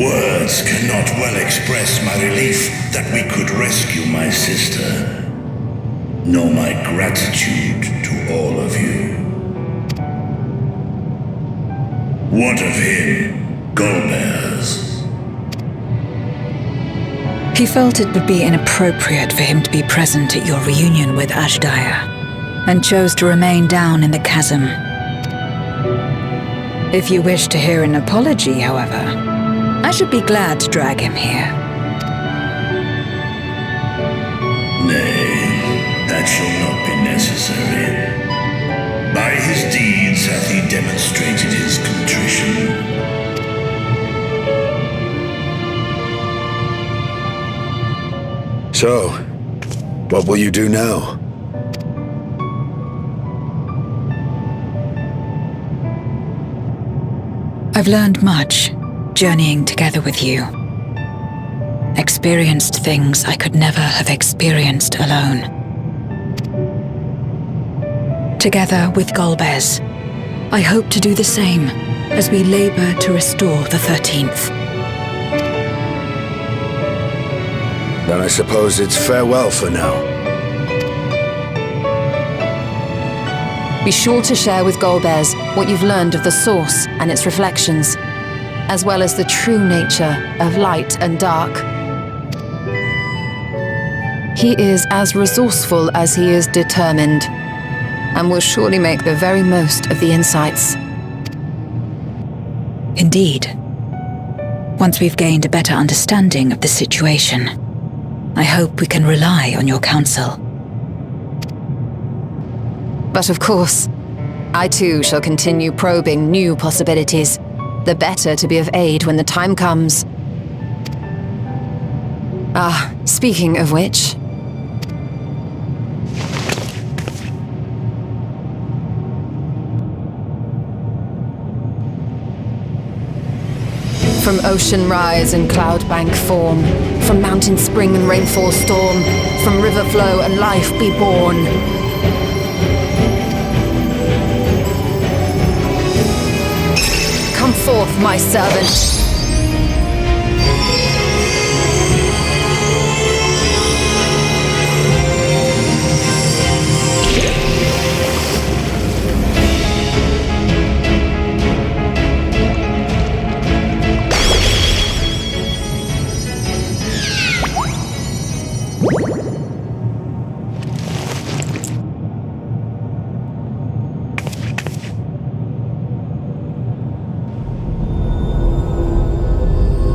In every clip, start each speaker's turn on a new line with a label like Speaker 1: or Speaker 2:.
Speaker 1: Words cannot well express my relief that we could rescue my sister, nor my gratitude to all of you. What of him, Golbez?
Speaker 2: He felt it would be inappropriate for him to be present at your reunion with Ashdaya, and chose to remain down in the chasm. If you wish to hear an apology, however, I should be glad to drag him here.
Speaker 1: Nay, that shall not be necessary. By his deeds hath he demonstrated his contrition.
Speaker 3: So, what will you do now?
Speaker 2: I've learned much, journeying together with you. Experienced things I could never have experienced alone. Together with Golbez, I hope to do the same as we labor to restore the 13th.
Speaker 3: Then I suppose it's farewell for now.
Speaker 4: Be sure to share with Golbez what you've learned of the Source and its reflections, as well as the true nature of light and dark. He is as resourceful as he is determined, and will surely make the very most of the insights.
Speaker 2: Indeed. Once we've gained a better understanding of the situation, I hope we can rely on your counsel.
Speaker 4: But of course, I too shall continue probing new possibilities, the better to be of aid when the time comes. Speaking of which... From ocean rise and cloud bank form, from mountain spring and rainfall storm, from river flow and life be born. Come forth, my servant.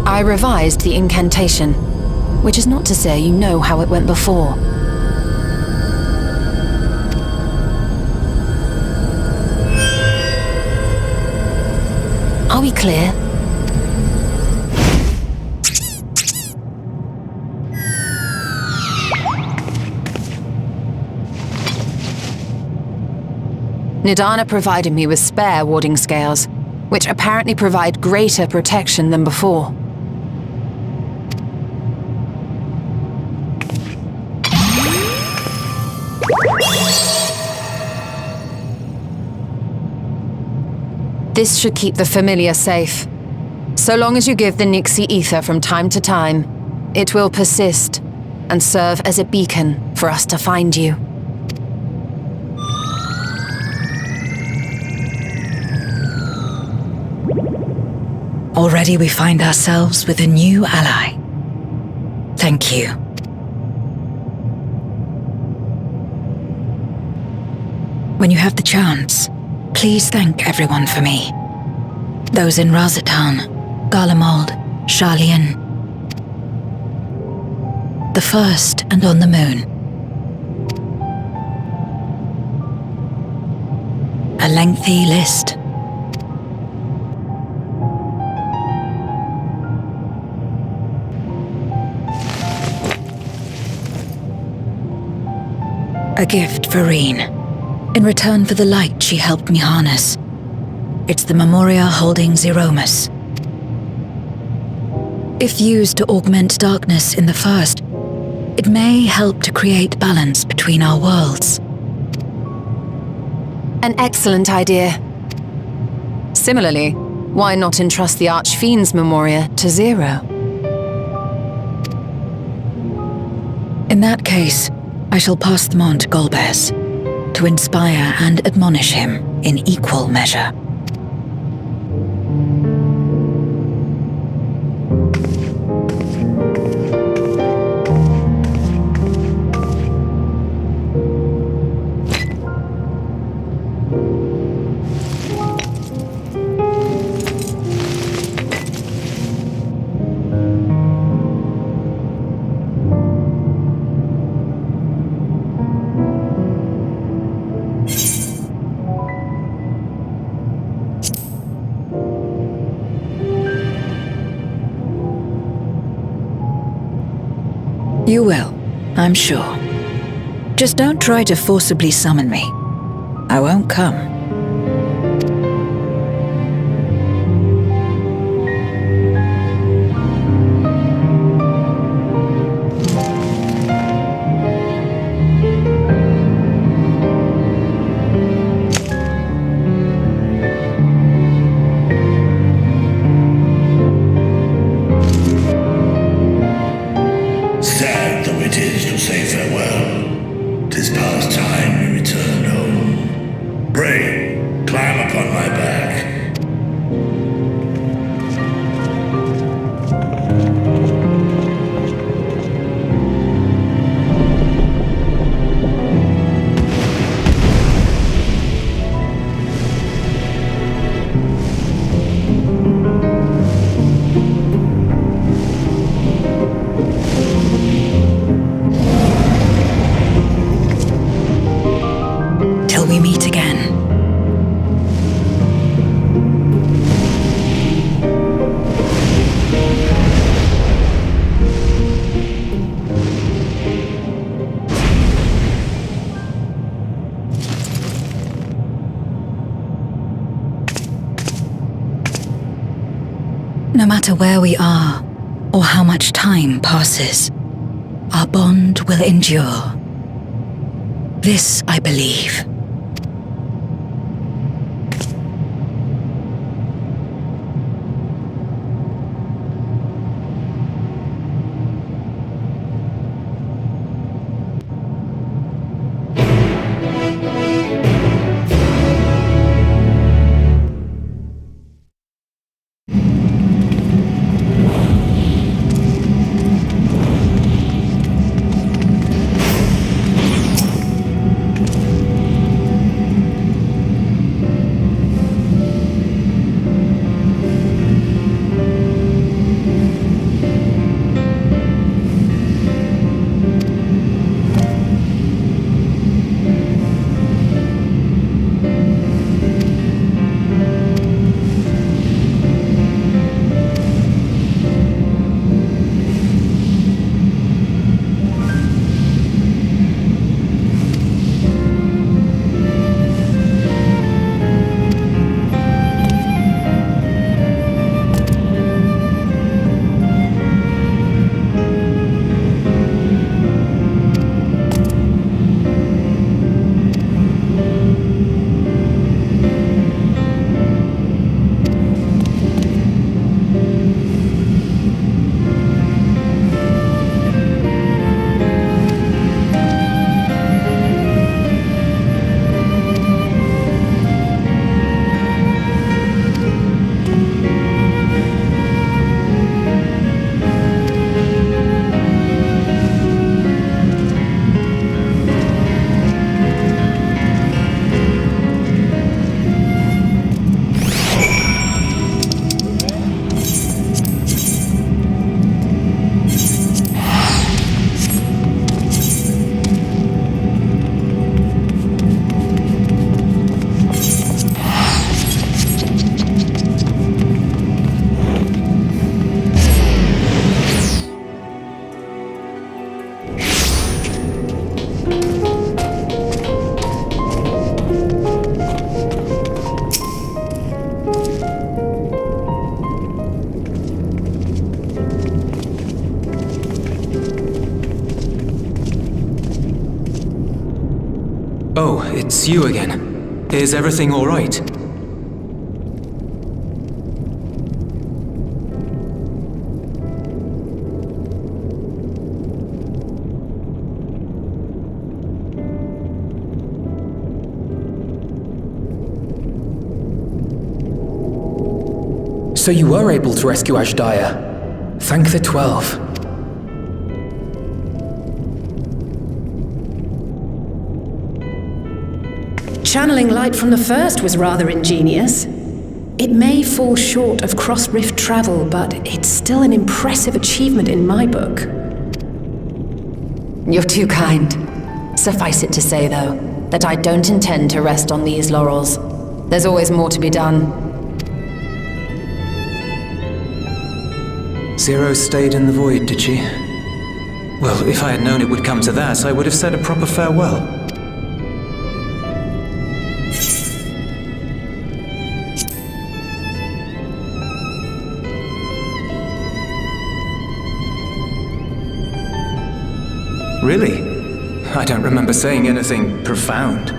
Speaker 4: I revised the incantation, which is not to say you know how it went before. Are we clear? Nidana provided me with spare warding scales, which apparently provide greater protection than before. This should keep the familiar safe. So long as you give the Nixie ether from time to time, it will persist and serve as a beacon for us to find you.
Speaker 2: Already we find ourselves with a new ally. Thank you. When you have the chance, please thank everyone for me. Those in Razatan, Garlemald, Sharlayan. The First and on the Moon. A lengthy list. A gift for Reen, in return for the light she helped me harness. It's the Memoria holding Zeromus. If used to augment darkness in the First, it may help to create balance between our worlds.
Speaker 4: An excellent idea. Similarly, Why not entrust the Archfiend's Memoria to Zero?
Speaker 2: In that case, I shall pass them on to Golbez, to inspire and admonish him in equal measure. You will, I'm sure. Just don't try to forcibly summon me. I won't come.
Speaker 1: Sad though it is to say farewell, 'tis past time we returned home. Pray, climb upon my back.
Speaker 2: Till we meet again. No matter where we are, or how much time passes, our bond will endure. This I believe.
Speaker 5: Oh, it's you again. Is everything all right? So you were able to rescue Ashdaya. Thank the 12.
Speaker 6: Channeling light from the first was rather ingenious. It may fall short of cross-rift travel, but it's still an impressive achievement in my book.
Speaker 4: You're too kind. Suffice it to say, though, that I don't intend to rest on these laurels. There's always more to be done.
Speaker 5: Zero stayed in the void, did she? Well, if I had known it would come to that, I would have said a proper farewell. Really? I don't remember saying anything profound.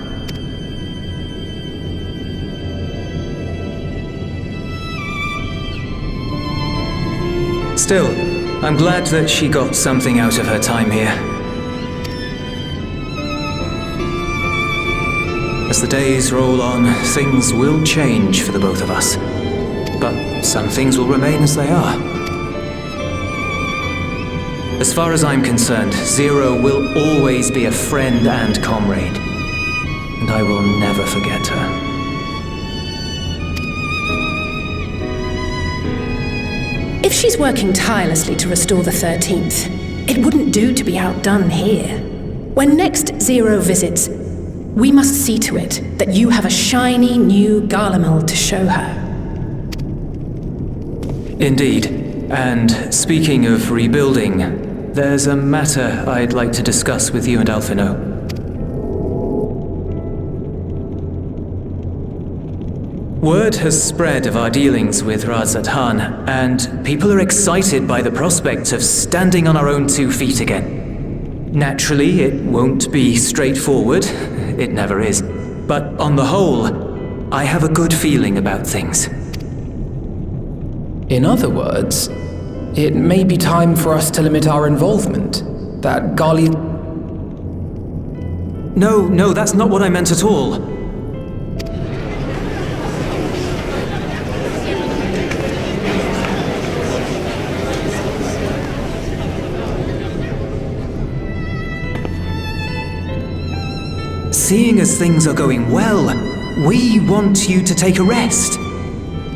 Speaker 5: Still, I'm glad that she got something out of her time here. As the days roll on, things will change for the both of us. But some things will remain as they are. As far as I'm concerned, Zero will always be a friend and comrade. And I will never forget her.
Speaker 6: If she's working tirelessly to restore the 13th, it wouldn't do to be outdone here. When next Zero visits, we must see to it that you have a shiny new Garlemald to show her.
Speaker 5: Indeed. And speaking of rebuilding, there's a matter I'd like to discuss with you and Alphino. Word has spread of our dealings with Razat-Han, and people are excited by the prospect of standing on our own 2 feet again. Naturally, it won't be straightforward. It never is. But on the whole, I have a good feeling about things.
Speaker 7: In other words, it may be time for us to limit our involvement. That Gali...
Speaker 5: No, that's not what I meant at all. Seeing as things are going well, we want you to take a rest.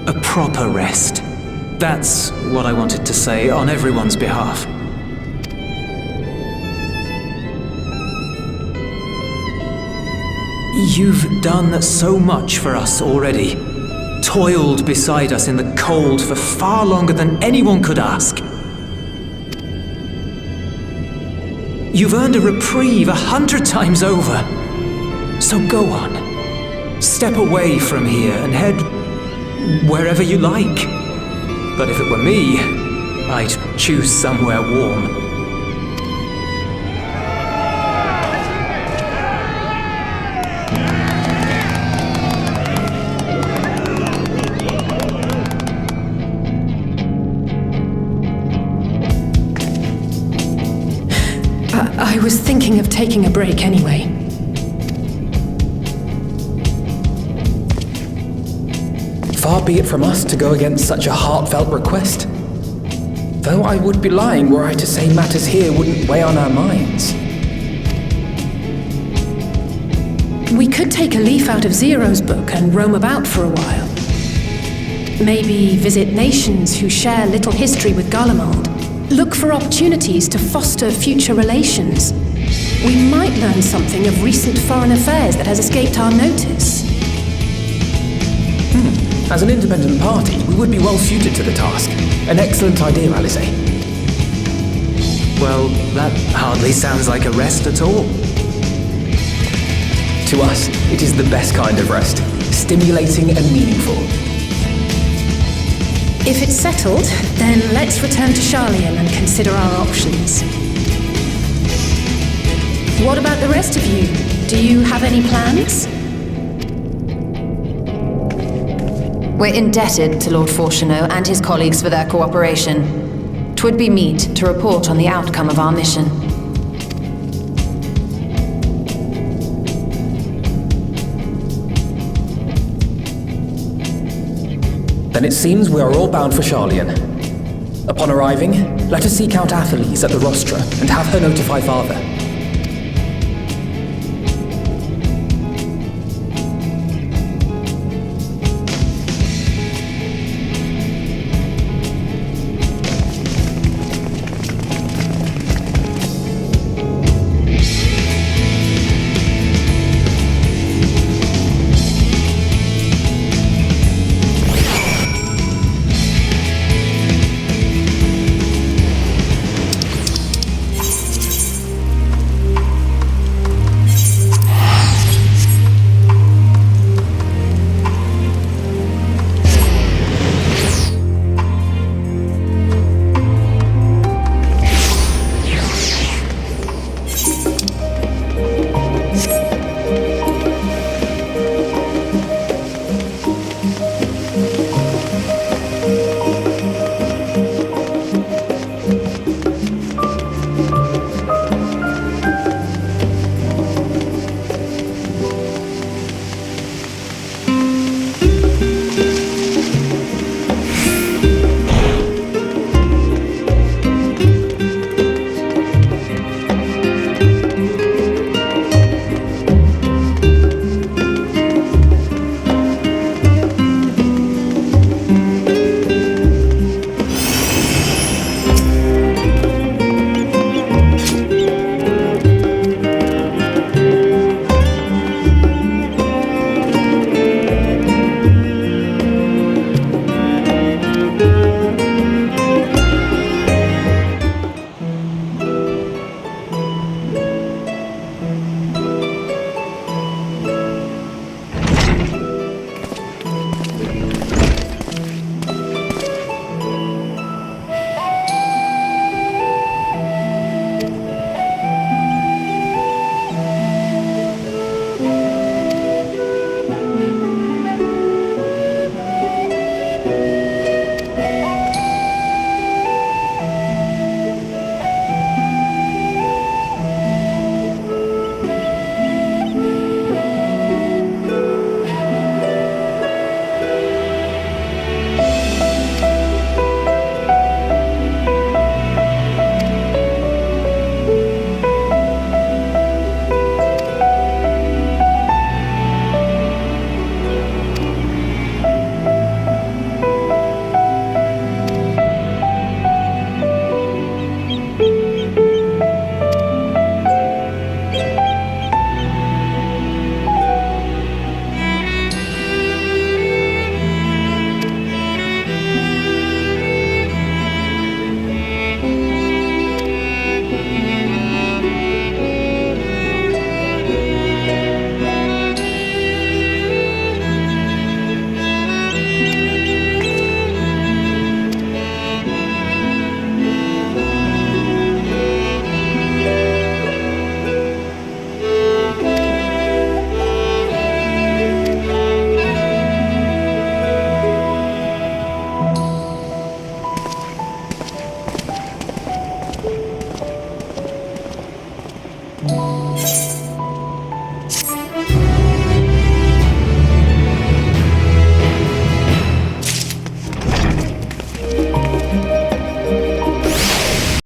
Speaker 5: A proper rest. That's what I wanted to say on everyone's behalf. You've done so much for us already. Toiled beside us in the cold for far longer than anyone could ask. You've earned a reprieve 100 times over. So go on. Step away from here and head wherever you like. But if it were me, I'd choose somewhere warm.
Speaker 6: I was thinking of taking a break anyway.
Speaker 7: Far be it from us to go against such a heartfelt request. Though I would be lying were I to say matters here wouldn't weigh on our minds.
Speaker 6: We could take a leaf out of Zero's book and roam about for a while. Maybe visit nations who share little history with Garlemald. Look for opportunities to foster future relations. We might learn something of recent foreign affairs that has escaped our notice.
Speaker 7: As an independent party, we would be well suited to the task. An excellent idea, Alizé.
Speaker 5: Well, that hardly sounds like a rest at all.
Speaker 7: To us, it is the best kind of rest. Stimulating and meaningful.
Speaker 6: If it's settled, then let's return to Sharlayan and consider our options. What about the rest of you? Do you have any plans?
Speaker 4: We're indebted to Lord Fortuneau and his colleagues for their cooperation. 'Twould be meet to report on the outcome of our mission.
Speaker 7: Then it seems we are all bound for Charlian. Upon arriving, let us seek out Atheles at the rostra and have her notify Father.